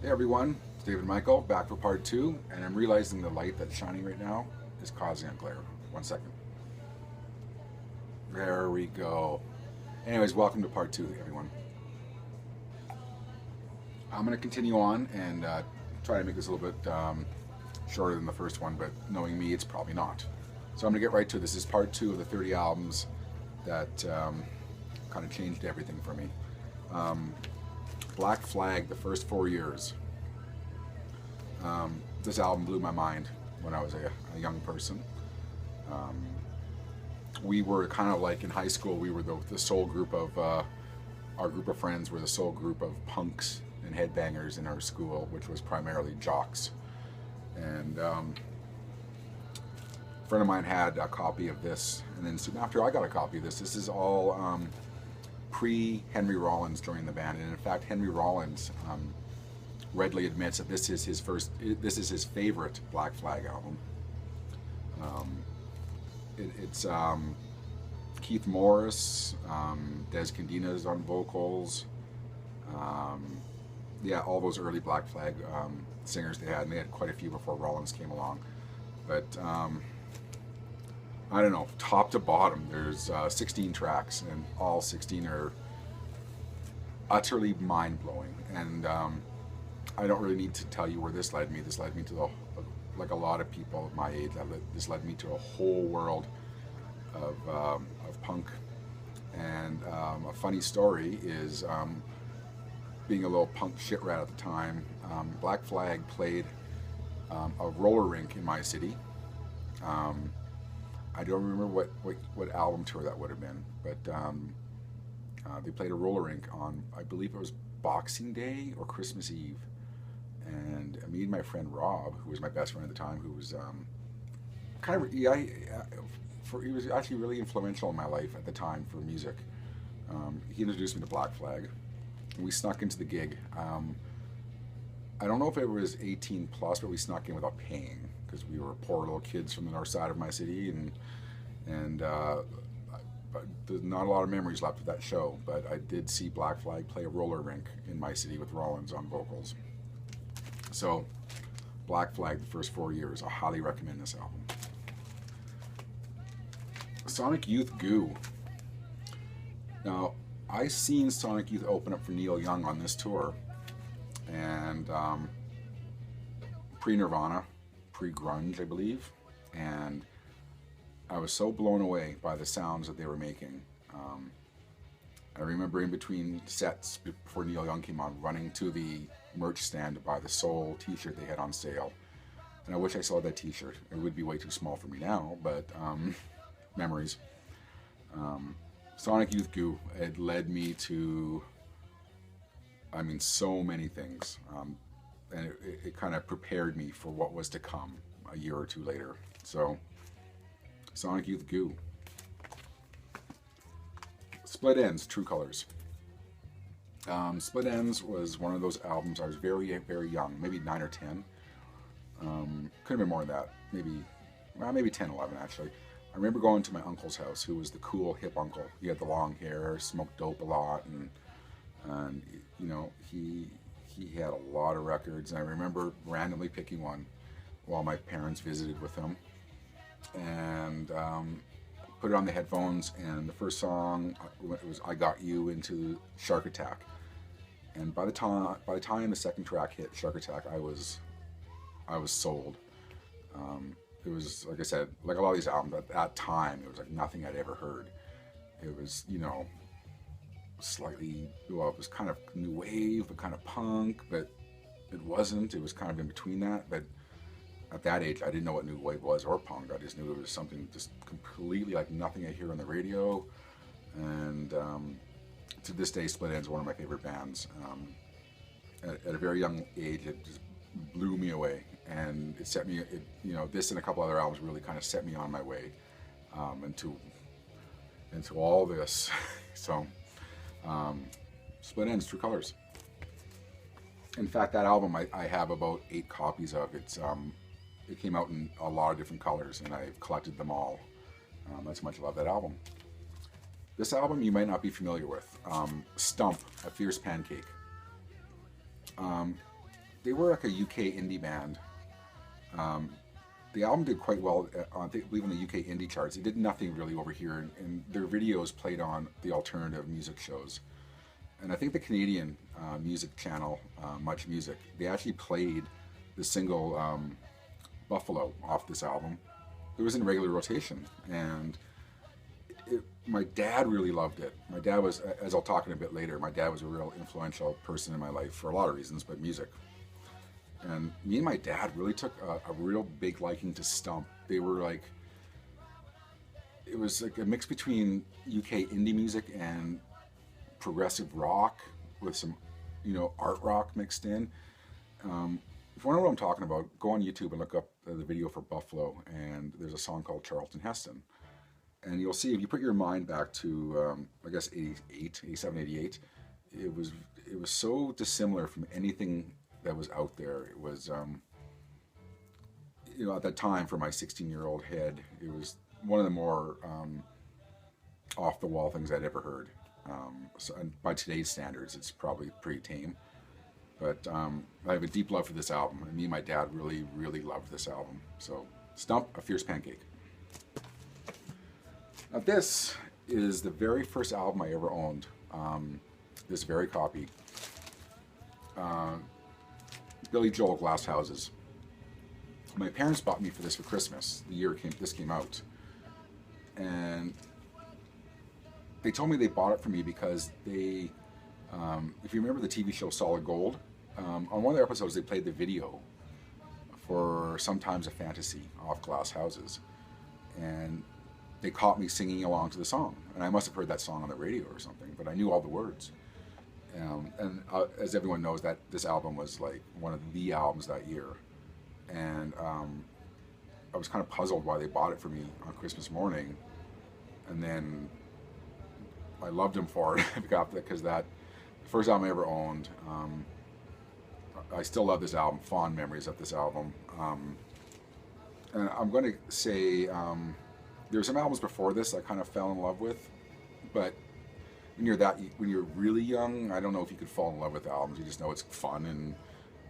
Hey everyone, it's David Michael, back for part two, and I'm realizing the light that's shining right now is causing a glare. 1 second. There we go. Anyways, welcome to part two, everyone. I'm going to continue on and try to make this a little bit shorter than the first one, but knowing me, it's probably not. So I'm going to get right to it. This is part two of the 30 albums that kind of changed everything for me. Black Flag, the first 4 years. This album blew my mind when I was a young person. We were kind of like in high school, we were the sole group of, our group of friends were the sole group of punks and headbangers in our school, which was primarily jocks. And a friend of mine had a copy of this, and then soon after I got a copy of this. This is all pre-Henry Rollins joining the band, and in fact Henry Rollins readily admits that this is his favorite Black Flag album. It's Keith Morris, Des Candina's on vocals, yeah, all those early Black Flag singers they had, and they had quite a few before Rollins came along. But I don't know, top to bottom, there's 16 tracks, and all 16 are utterly mind-blowing. And I don't really need to tell you where this led me. This led me to, like a lot of people my age, this led me to a whole world of punk. And a funny story is, being a little punk shit rat at the time, Black Flag played a roller rink in my city. I don't remember what album tour that would have been, but they played a roller rink on, I believe it was Boxing Day or Christmas Eve. And me and my friend Rob, who was my best friend at the time, who was kind of, yeah, he was actually really influential in my life at the time for music. He introduced me to Black Flag, and we snuck into the gig. I don't know if it was 18 plus, but we snuck in without paying, because we were poor little kids from the north side of my city, and but there's not a lot of memories left of that show. But I did see Black Flag play a roller rink in my city with Rollins on vocals. So, Black Flag, the first 4 years, I highly recommend this album. Sonic Youth Goo. Now, I seen Sonic Youth open up for Neil Young on this tour, and pre-Nirvana, pre-grunge, I believe, and I was so blown away by the sounds that they were making. I remember in between sets before Neil Young came on, running to the merch stand to buy the Soul t-shirt they had on sale, and I wish I saw that t-shirt. It would be way too small for me now, but memories. Sonic Youth Goo, it led me to, I mean, so many things, and it kind of prepared me for what was to come a year or two later. So, Sonic Youth Goo. Split Enz, True Colors. Split Enz was one of those albums. I was very, very young, maybe 9 or 10. Could have been more than that, maybe 10, 11 actually. I remember going to my uncle's house, who was the cool, hip uncle. He had the long hair, smoked dope a lot, and you know, he had a lot of records. And I remember randomly picking one while my parents visited with him, and put it on the headphones. And the first song was "I Got You" into Shark Attack. And by the time the second track hit, Shark Attack, I was sold. It was, like I said, like a lot of these albums at that time, it was like nothing I'd ever heard. It was, you know, slightly, well, it was kind of new wave, but kind of punk, but it wasn't. It was kind of in between that. But at that age, I didn't know what new wave was or punk. I just knew it was something just completely like nothing I hear on the radio. And to this day, Split Enz is one of my favorite bands. At a very young age, it just blew me away, and it set me, you know, this and a couple other albums really kind of set me on my way into all this. So, Split Enz, True Colors. In fact, that album I have about 8 copies of. It came out in a lot of different colors, and I've collected them all. That's how much I love that album. This album you might not be familiar with. Stump, A Fierce Pancake. they were like a UK indie band. The album did quite well, I believe, on the UK indie charts. It did nothing really over here, and their videos played on the alternative music shows. And I think the Canadian music channel, Much Music, they actually played the single Buffalo off this album. It was in regular rotation, and my dad really loved it. My dad was, as I'll talk in a bit later, my dad was a real influential person in my life for a lot of reasons, but music. And me and my dad really took a real big liking to Stump. They were like, it was like a mix between UK indie music and progressive rock with some, art rock mixed in. If you want to know what I'm talking about, go on YouTube and look up the video for Buffalo, and there's a song called Charlton Heston. And you'll see, if you put your mind back to, I guess, 87, 88, it was so dissimilar from anything that was out there. It was, at that time, for my 16-year-old head, it was one of the more off-the-wall things I'd ever heard. So, and by today's standards, it's probably pretty tame. But I have a deep love for this album, and me and my dad really, really loved this album. So, Stump, A Fierce Pancake. Now, this is the very first album I ever owned, this very copy. Billy Joel, Glass Houses. My parents bought me for this for Christmas, the year this came out. And they told me they bought it for me because they, if you remember the TV show Solid Gold, on one of their episodes they played the video for Sometimes a Fantasy off Glass Houses. And they caught me singing along to the song. And I must have heard that song on the radio or something, but I knew all the words. As everyone knows, that this album was like one of the albums that year. And I was kind of puzzled why they bought it for me on Christmas morning. And then I loved them for it because that the first album I ever owned. I still love this album, fond memories of this album. And I'm going to say there were some albums before this I kind of fell in love with, but when you're really young, I don't know if you could fall in love with albums. You just know it's fun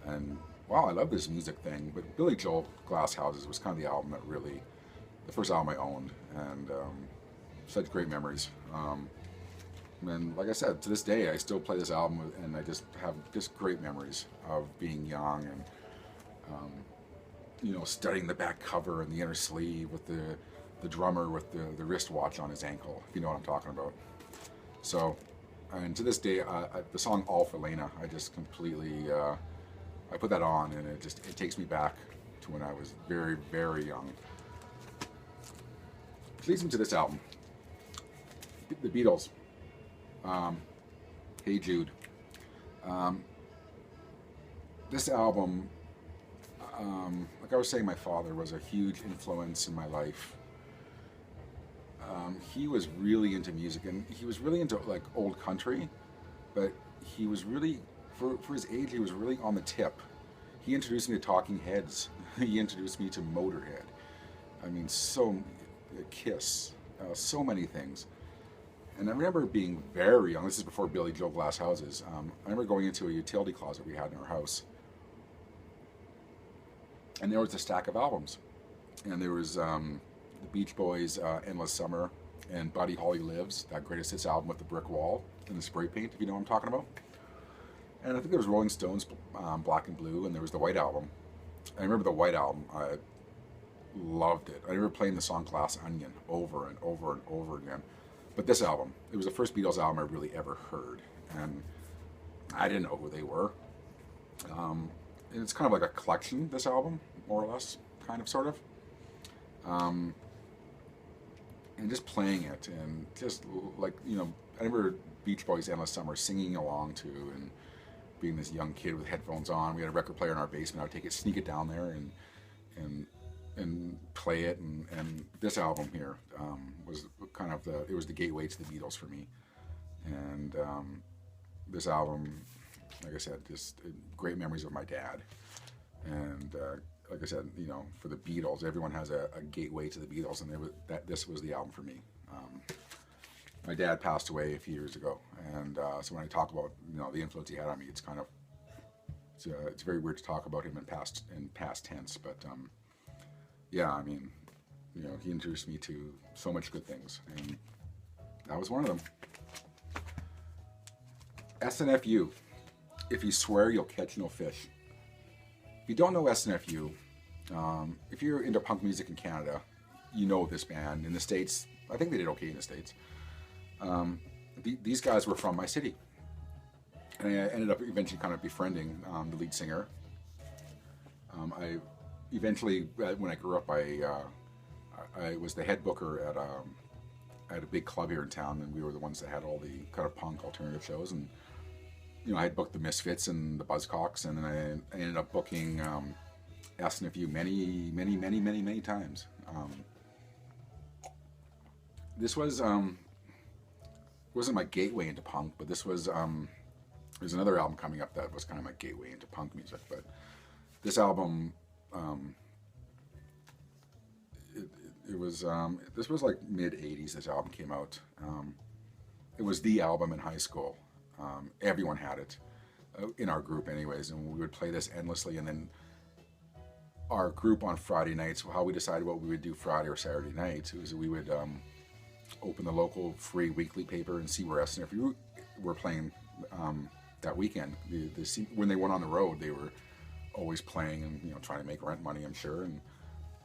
and wow, I love this music thing. But Billy Joel, Glass Houses was kind of the album that really, the first album I owned, and such great memories. And like I said, to this day, I still play this album, and I just have great memories of being young and studying the back cover and the inner sleeve with the drummer with the wristwatch on his ankle, if you know what I'm talking about. So, and to this day, the song All for Lena, I just completely, I put that on, and it takes me back to when I was very, very young. Which leads me to this album, the Beatles, Hey Jude. This album, like I was saying, my father was a huge influence in my life. He was really into music, and he was really into like old country, but he was really, for his age, he was really on the tip. He introduced me to Talking Heads. He introduced me to Motorhead. I mean, Kiss, so many things. And I remember being very young. This is before Billy Joel Glass Houses. I remember going into a utility closet we had in our house, and there was a stack of albums, and there was the Beach Boys' Endless Summer, and Buddy Holly Lives, that greatest hits album with the brick wall and the spray paint, if you know what I'm talking about. And I think there was Rolling Stones' Black and Blue, and there was the White Album. I remember the White Album. I loved it. I remember playing the song Glass Onion over and over and over again. But this album, it was the first Beatles album I really ever heard, and I didn't know who they were. And it's kind of like a collection, this album, more or less, kind of, sort of. And just playing it, and just like, I remember Beach Boys' Endless Summer singing along to, and being this young kid with headphones on. We had a record player in our basement. I would take it, sneak it down there, and play it. And this album here was kind of it was the gateway to the Beatles for me. And this album, like I said, just great memories of my dad. And like I said, for the Beatles, everyone has a gateway to the Beatles, and this was the album for me. My dad passed away a few years ago, and so when I talk about the influence he had on me, it's it's very weird to talk about him in past tense, but yeah, I mean, you know, he introduced me to so much good things, and that was one of them. SNFU, if you swear you'll catch no fish. If you don't know SNFU, if you're into punk music in Canada, you know this band. In the States, I think they did okay in the States. These guys were from my city. And I ended up eventually kind of befriending the lead singer. I eventually, when I grew up, I was the head booker at a big club here in town, and we were the ones that had all the kind of punk alternative shows. And you know, I had booked the Misfits and the Buzzcocks, and then I ended up booking SNFU many times. This was wasn't my gateway into punk, but this was there's another album coming up that was kind of my gateway into punk music. But this album, this was like mid '80s. This album came out. It was the album in high school. Everyone had it in our group, anyways, and we would play this endlessly. And then our group on Friday nights, how we decided what we would do Friday or Saturday nights, was we would open the local free weekly paper and see where SNFU were playing that weekend. When they went on the road, they were always playing and, you know, trying to make rent money, I'm sure,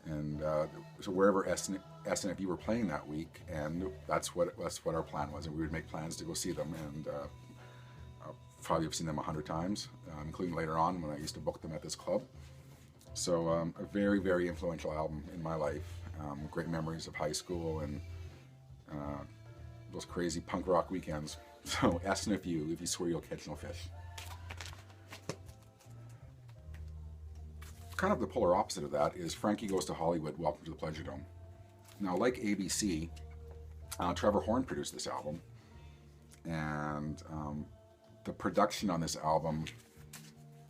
and so wherever SNFU were playing that week, and that's what our plan was, and we would make plans to go see them, and probably have seen them 100 times, including later on when I used to book them at this club. So a very influential album in my life. Great memories of high school and those crazy punk rock weekends. So SNFU, if you swear you'll catch no fish. Kind of the polar opposite of that is Frankie Goes to Hollywood, Welcome to the Pleasure Dome. Now, like ABC, Trevor Horn produced this album, and the production on this album,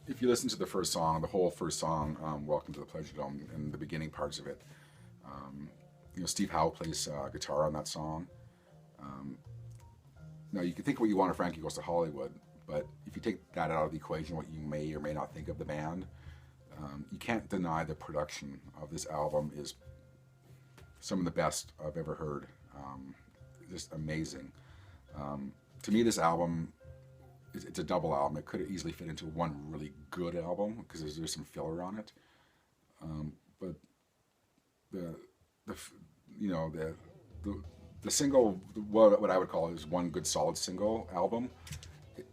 if you listen to the first song, the whole first song, Welcome to the Pleasure Dome, and the beginning parts of it, you know, Steve Howe plays guitar on that song. Now, you can think what you want of Frankie Goes to Hollywood, but if you take that out of the equation, what you may or may not think of the band, you can't deny the production of this album is some of the best I've ever heard. Just amazing. To me, this album, it's a double album. It could have easily fit into one really good album because there's some filler on it. But the single, what I would call is one good solid single album.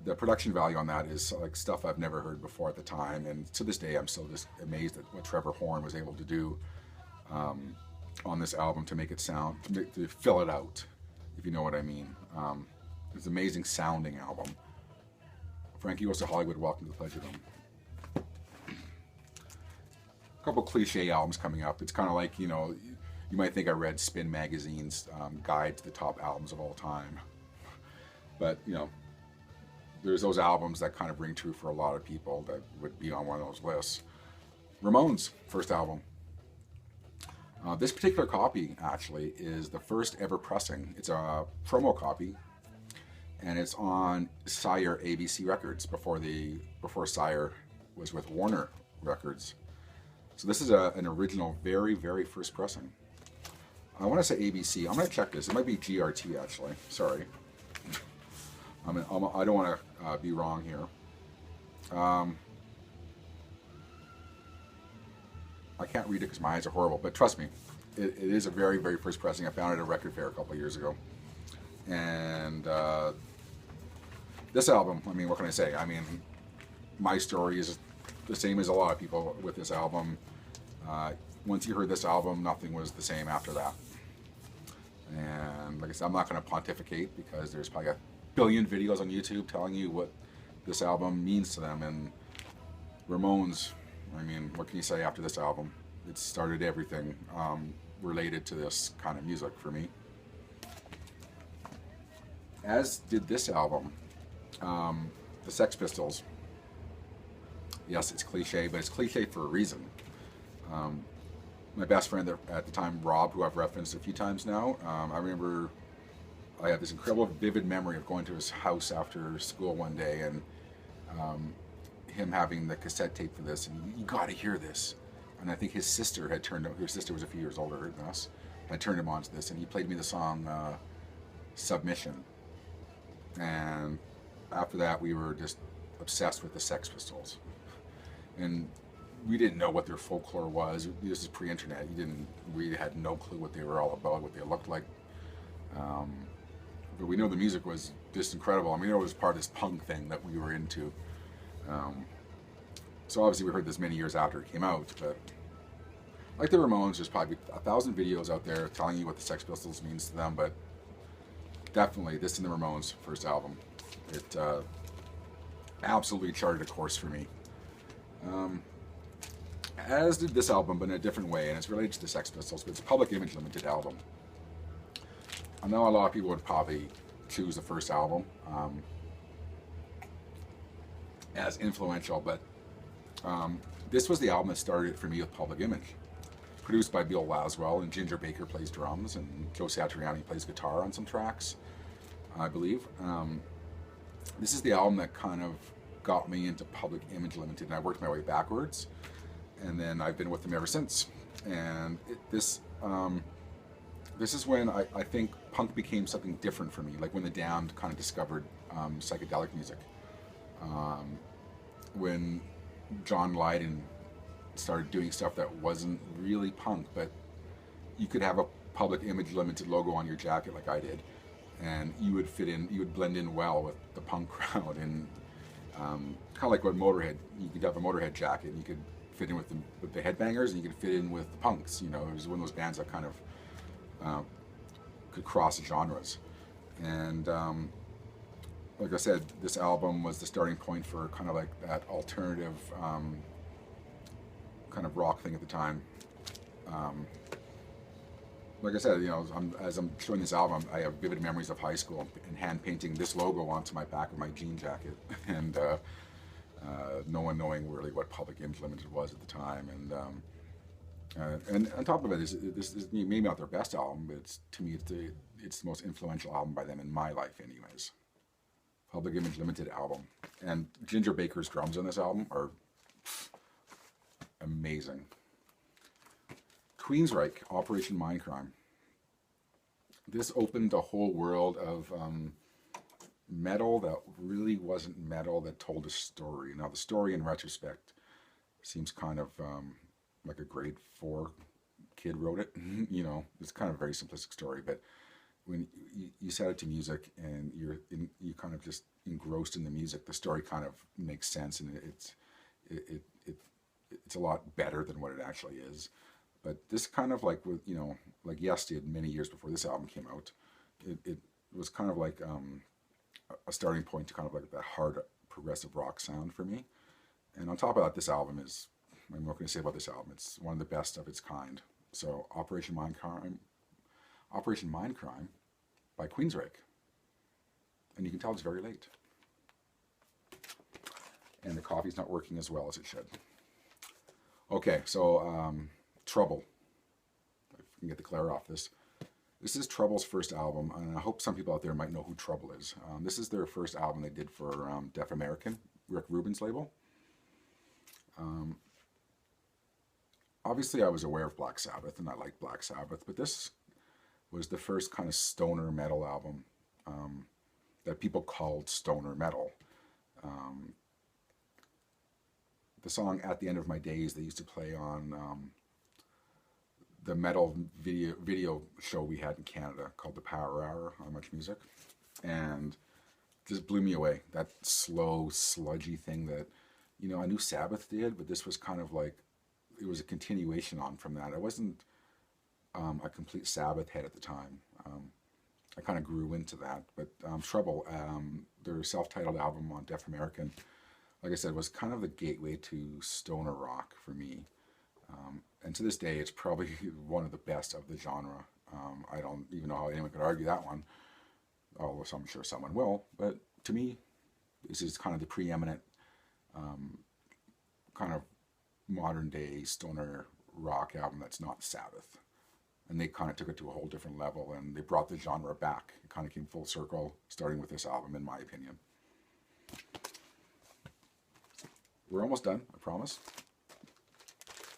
The production value on that is like stuff I've never heard before at the time, and to this day I'm still just amazed at what Trevor Horn was able to do on this album to make it sound, to fill it out, if you know what I mean. It's an amazing sounding album. Frankie Goes to Hollywood, Welcome to the Pleasure Dome. A couple cliche albums coming up. It's kind of like, you know, you might think I read Spin Magazine's guide to the top albums of all time, but you know, there's those albums that kind of ring true for a lot of people that would be on one of those lists. Ramones' first album. This particular copy actually is the first ever pressing. It's a promo copy, and it's on Sire ABC Records before Sire was with Warner Records. So this is an original, very first pressing. I want to say ABC. I'm going to check this. It might be GRT actually. Sorry. I don't want to be wrong here. I can't read it because my eyes are horrible, but trust me, it is a very first pressing. I found it at a record fair a couple of years ago. And this album, I mean, what can I say? I mean, my story is the same as a lot of people with this album. Once you heard this album, nothing was the same after that. And like I said, I'm not going to pontificate because there's probably a billion videos on YouTube telling you what this album means to them. And Ramones, I mean, what can you say after this album? It started everything related to this kind of music for me. As did this album, the Sex Pistols. Yes, it's cliche, but it's cliche for a reason. My best friend at the time, Rob, who I've referenced a few times now, I remember I had this incredible vivid memory of going to his house after school one day, and him having the cassette tape for this, and you got to hear this. And I think his sister had turned him. His sister was a few years older than us. I turned him on to this, and he played me the song "Submission." And after that, we were just obsessed with the Sex Pistols. And we didn't know what their folklore was. This is pre-internet. We had no clue what they were all about, what they looked like. But we know the music was just incredible. I mean, it was part of this punk thing that we were into. So obviously we heard this many years after it came out, but like the Ramones, there's probably 1,000 videos out there telling you what the Sex Pistols means to them, but definitely this and the Ramones' first album, it absolutely charted a course for me. As did this album, but in a different way, and it's related to the Sex Pistols, but it's a Public Image Ltd. Album. I know a lot of people would probably choose the first album as influential, but this was the album that started it for me with Public Image. Produced by Bill Laswell, and Ginger Baker plays drums, and Joe Satriani plays guitar on some tracks, I believe. This is the album that kind of got me into Public Image Ltd., and I worked my way backwards, and then I've been with them ever since. And this is when I think punk became something different for me, like when the Damned kind of discovered psychedelic music. When John Lydon started doing stuff that wasn't really punk, but you could have a Public Image Ltd. Logo on your jacket like I did, and you would fit in, you would blend in well with the punk crowd. And kind of like what Motorhead, you could have a Motorhead jacket and you could fit in with the headbangers, and you could fit in with the punks. You know, it was one of those bands that kind of could cross genres. And like I said, this album was the starting point for kind of like that alternative kind of rock thing at the time. Like I said, you know, as I'm showing this album, I have vivid memories of high school and hand painting this logo onto my back of my jean jacket, and no one knowing really what Public Image Ltd. Was at the time. And on top of it, this is maybe not their best album, but to me, it's the most influential album by them in my life, anyways. Public Image Ltd. Album. And Ginger Baker's drums on this album are amazing. Queensryche, Operation Mindcrime. This opened a whole world of metal that really wasn't metal, that told a story. Now, the story in retrospect seems kind of like a grade 4 kid wrote it. You know, it's kind of a very simplistic story, but when you set it to music and you kind of just engrossed in the music, the story kind of makes sense, and it's a lot better than what it actually is. But this kind of like, with, you know, like Yes did many years before this album came out, it was kind of like a starting point to kind of like that hard progressive rock sound for me. And on top of that, this album is, I'm not going to say about this album, it's one of the best of its kind. So Operation Mindcrime by Queensryche. And you can tell it's very late. And the coffee's not working as well as it should. Okay, so Trouble. If I can get the glare off this. This is Trouble's first album, and I hope some people out there might know who Trouble is. This is their first album they did for Deaf American, Rick Rubin's label. Obviously, I was aware of Black Sabbath, and I liked Black Sabbath, but this was the first kind of stoner metal album that people called stoner metal. The song At the End of My Days, they used to play on the metal video show we had in Canada called the Power Hour on Much Music, and just blew me away. That slow, sludgy thing that, you know, I knew Sabbath did, but this was kind of like, it was a continuation on from that. I wasn't a complete Sabbath head at the time. I kind of grew into that, but Trouble, their self-titled album on Deaf American, like I said, was kind of the gateway to stoner rock for me. And to this day, it's probably one of the best of the genre. I don't even know how anyone could argue that one, although I'm sure someone will. But to me, this is kind of the preeminent kind of modern day stoner rock album that's not Sabbath. And they kind of took it to a whole different level, and they brought the genre back. It kind of came full circle, starting with this album, in my opinion. we're almost done, I promise.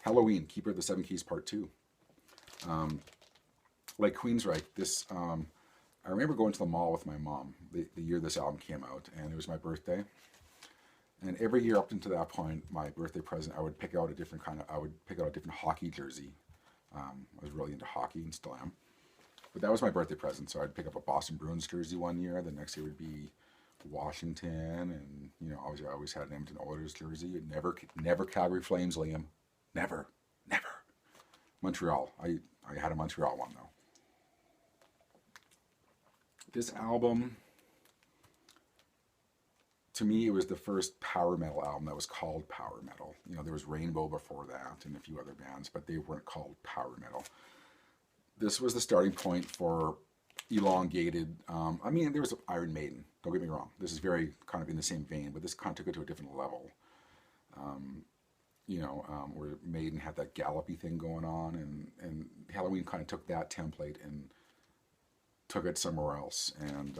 Helloween, Keeper of the Seven Keys Part 2. Like Queensryche, this, I remember going to the mall with my mom the year this album came out, and it was my birthday. And every year up until that point, my birthday present, I would pick out a different hockey jersey. I was really into hockey and still am. But that was my birthday present, so I'd pick up a Boston Bruins jersey one year, the next year would be Washington, and you know, I always had an Edmonton Oilers jersey. Never Calgary Flames, Liam. Never. Montreal. I had a Montreal one though. This album, to me, it was the first power metal album that was called power metal. You know, there was Rainbow before that and a few other bands, but they weren't called power metal. This was the starting point for elongated, I mean, there was Iron Maiden, don't get me wrong. This is very kind of in the same vein, but this kind of took it to a different level. You know, where Maiden had that gallopy thing going on, and Helloween kind of took that template and took it somewhere else. And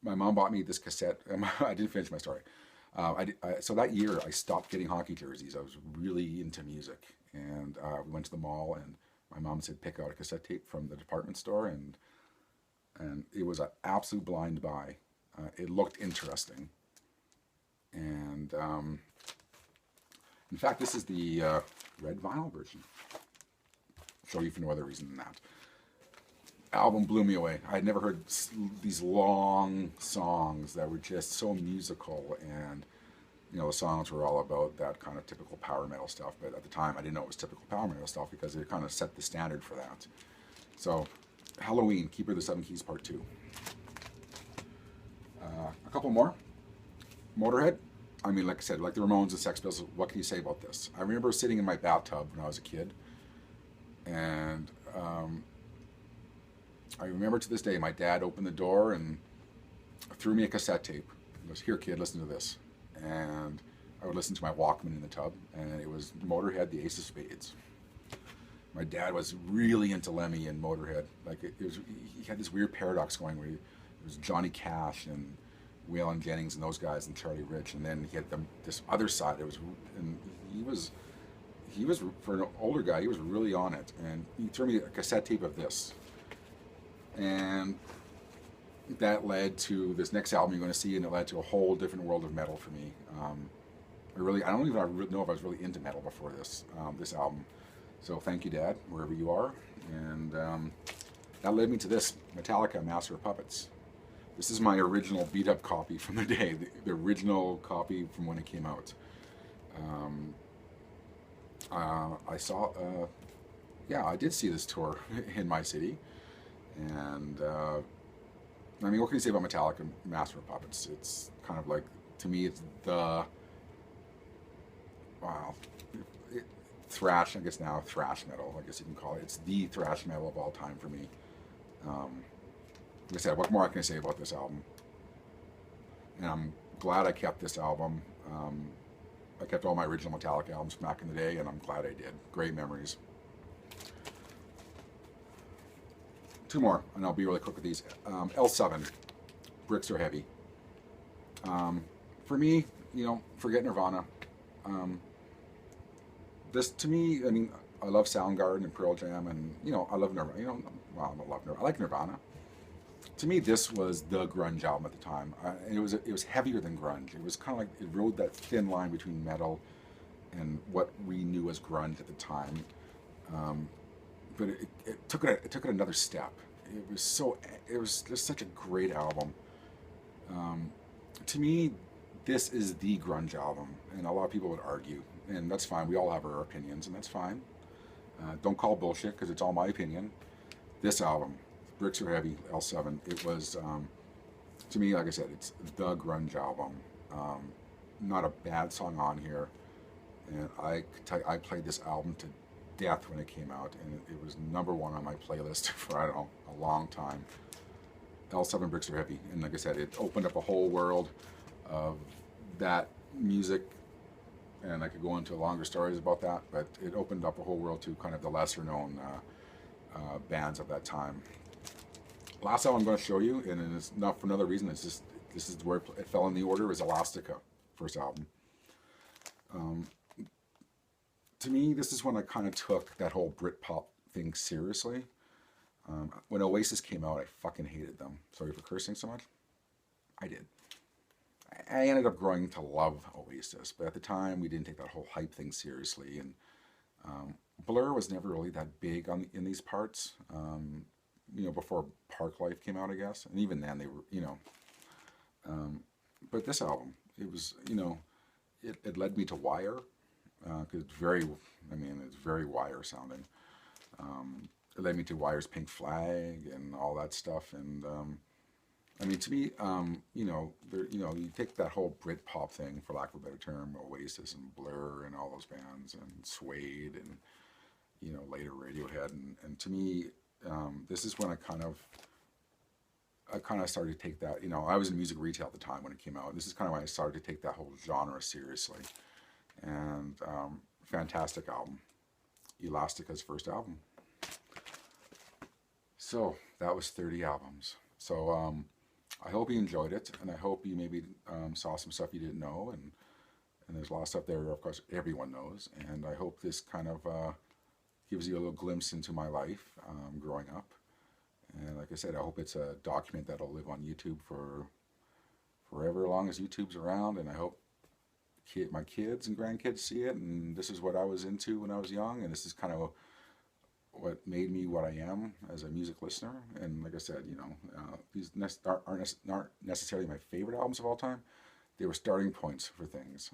my mom bought me this cassette. I didn't finish my story. So that year, I stopped getting hockey jerseys. I was really into music, and we went to the mall, and my mom said, pick out a cassette tape from the department store, and it was an absolute blind buy. It looked interesting, and in fact, this is the red vinyl version. I'll show you for no other reason than that. Album blew me away. I had never heard these long songs that were just so musical, and you know, the songs were all about that kind of typical power metal stuff, but at the time I didn't know it was typical power metal stuff because it kind of set the standard for that. So, Helloween, Keeper of the Seven Keys Part 2. A couple more. Motorhead. I mean, like I said, like the Ramones and Sex Pistols, what can you say about this? I remember sitting in my bathtub when I was a kid, and I remember to this day, my dad opened the door and threw me a cassette tape. He goes, here kid, listen to this. And I would listen to my Walkman in the tub, and it was Motorhead, the Ace of Spades. My dad was really into Lemmy and Motorhead. Like he had this weird paradox going where it was Johnny Cash and Waylon Jennings and those guys and Charlie Rich, and then he had this other side. He was for an older guy, he was really on it. And he threw me a cassette tape of this, and that led to this next album you're going to see, and it led to a whole different world of metal for me. I don't even know if I was really into metal before this album. So thank you, Dad, wherever you are. And that led me to this, Metallica, Master of Puppets. This is my original beat-up copy from the day, the original copy from when it came out. I did see this tour in my city, and I mean, what can you say about Metallica, Master of Puppets? It's kind of like, to me, it's the, thrash, I guess now, thrash metal, I guess you can call it. It's the thrash metal of all time for me. Like I said, what more can I say about this album? And I'm glad I kept this album. I kept all my original Metallica albums from back in the day, and I'm glad I did. Great memories. Two more, and I'll be really quick with these. L7, Bricks Are Heavy. For me, you know, forget Nirvana. This, to me, I mean, I love Soundgarden and Pearl Jam, and, you know, I love Nirvana. You know, well, I don't love Nirvana. I like Nirvana. To me, this was the grunge album at the time. And it was heavier than grunge. It was kind of like, it rode that thin line between metal and what we knew as grunge at the time. But it took it another step. It was just such a great album. To me, this is the grunge album, and a lot of people would argue, and that's fine. We all have our opinions, and that's fine. Don't call bullshit, because it's all my opinion. This album, Bricks Are Heavy, L7, it was, to me, like I said, it's the grunge album. Not a bad song on here, and I played this album to death when it came out, and it was #1 on my playlist for, I don't know, a long time. L7, Bricks Are Heavy, and like I said, it opened up a whole world of that music, and I could go into longer stories about that, but it opened up a whole world to kind of the lesser known bands of that time. Last album I'm going to show you, and it's not for another reason, it's just, this is where it fell in the order, is Elastica. first album. To me, this is when I kind of took that whole Britpop thing seriously. When Oasis came out, I fucking hated them. Sorry for cursing so much. I did. I ended up growing to love Oasis, but at the time we didn't take that whole hype thing seriously. And Blur was never really that big in these parts. You know, before Park Life came out, I guess, and even then they were, you know. But this album, it was, you know, it led me to Wire, because it's very, I mean, it's very Wire sounding. It led me to Wire's Pink Flag and all that stuff, and I mean, to me, you know, you take that whole Britpop thing, for lack of a better term, Oasis and Blur and all those bands, and Suede, and, you know, later Radiohead, and to me, this is when I kind of started to take that, you know, I was in music retail at the time when it came out. This is kind of when I started to take that whole genre seriously. And fantastic album. Elastica's first album. So that was 30 albums. So I hope you enjoyed it, and I hope you maybe saw some stuff you didn't know, and there's a lot of stuff there, of course, everyone knows. And I hope this kind of gives you a little glimpse into my life growing up. And like I said, I hope it's a document that'll live on YouTube for forever, as long as YouTube's around. And I hope my kids and grandkids see it. And this is what I was into when I was young. And this is kind of what made me what I am as a music listener. And like I said, you know, these aren't necessarily my favorite albums of all time. They were starting points for things.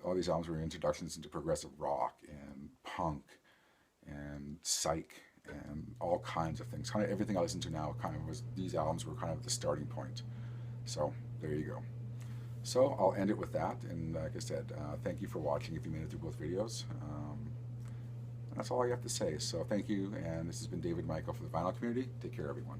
All these albums were introductions into progressive rock and punk and psych and all kinds of things. Kind of everything I listen to now kind of was, these albums were kind of the starting point. So there you go. So I'll end it with that. And like I said, thank you for watching if you made it through both videos. That's all I have to say. So thank you. And this has been David Michael for the Vinyl Community. Take care, everyone.